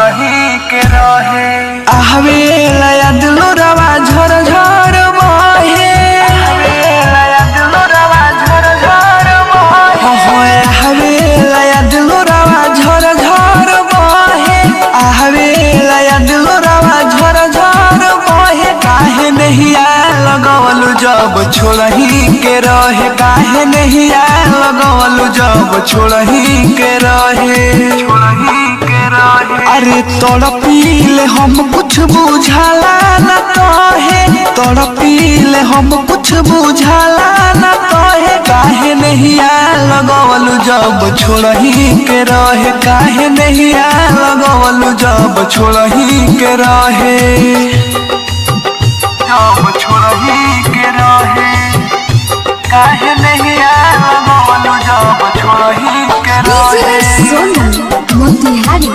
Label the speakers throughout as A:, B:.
A: छोड़ही के रहे। आहवे लया दिलो रवा झर झर बहे, लया दिलो रवा झर झर बहे, आहवे लया दिलो रवा झर झर बहे, आहवे लया दिलो रवा झर झर बहे। काहे नहीं लगवलु जब छोड़ही के रहे, काहे नहीं लगवलु जब छोड़ही के रहे, छोड़ही के रहे। अरे तड़पीले हम कुछ बुझाला न कहे, तड़पीले हम कुछ बुझाला न कहे। काहे नहीं लगवलु जब छोड़ही के रहे, काहे नहीं लगवलु जब छोड़ही के रहे, जब छोड़ही के रहे। काहे नहीं लगवलु जब छोड़ही के रहे।
B: सोनू मोतिहारी।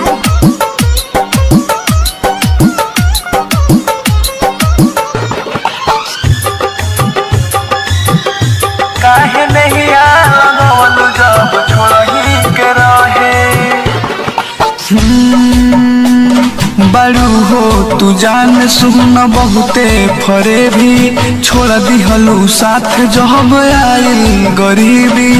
A: काहे नहीं लगवलु जब छोड़ही के रहे। बड़ू हो तू जान सुन बहुते फरे भी, छोड़ दिहलू साथ जब आइल गरीबी,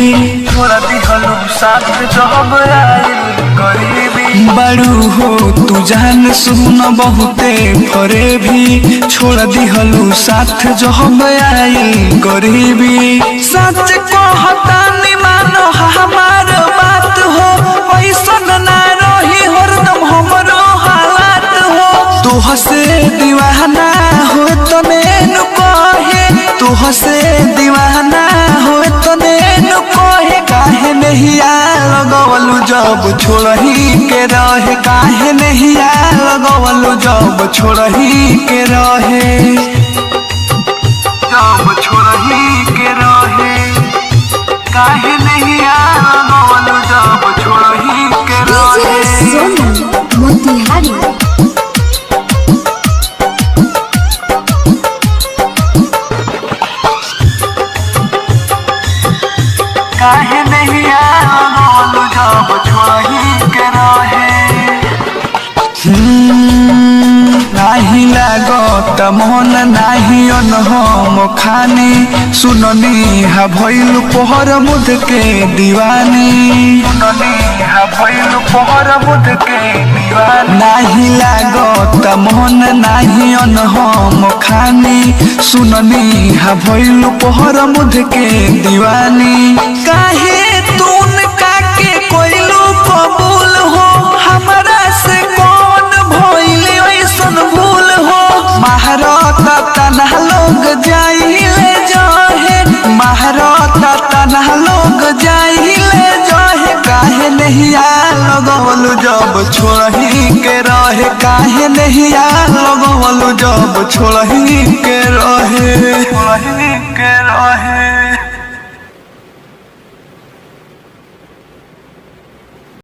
A: छोड़ दिहलू साथ जब आइल गरीबी। बड़ू हो तू जान सुन बहुते फरे भी, छोड़ दिहलू साथ जब आइल गरीबी। सच कहता नि मानो हमार बात हो, ऐसन ना रही हरदम हमरो हालात हो। तू हसे दीवाना हो तो नैनु कहे, तू हसे दीवाना हो तो नैनु कहे। काहे नहीं लगवलु जब छोड़ही के रहे, काहे नहीं लगवलु जब छोड़ही के रहे, जब छोड़ही के रहे। काहे नहीं लगवलु जब छोड़ही के रहे।
B: सोनू मोतिहारी।
A: काहे नहीं लगवलु जब छोड़ही के रहे। नाही लागत मन नाही अनहम खानी, सुननी हा भइलु पहर मुद के दीवानी, सुननी हा भइलु पहर मुद के दीवानी। नाही लागत मन नाही अनहम खानी, सुननी हा भइलु पहर मुद के दीवानी। काहे तून काके कोइलु कबूल हो, हमरा से कौन भइल ऐसन भूल हो। महारत तनहा लोग जाइले जहे, महारत तनहा लोग जाइले जहे। काहे नहीं लगवलु जब छोड़ही के रहे, काहे नहीं लगवलु जब छोड़ही के रहे, छोड़ही के रहे।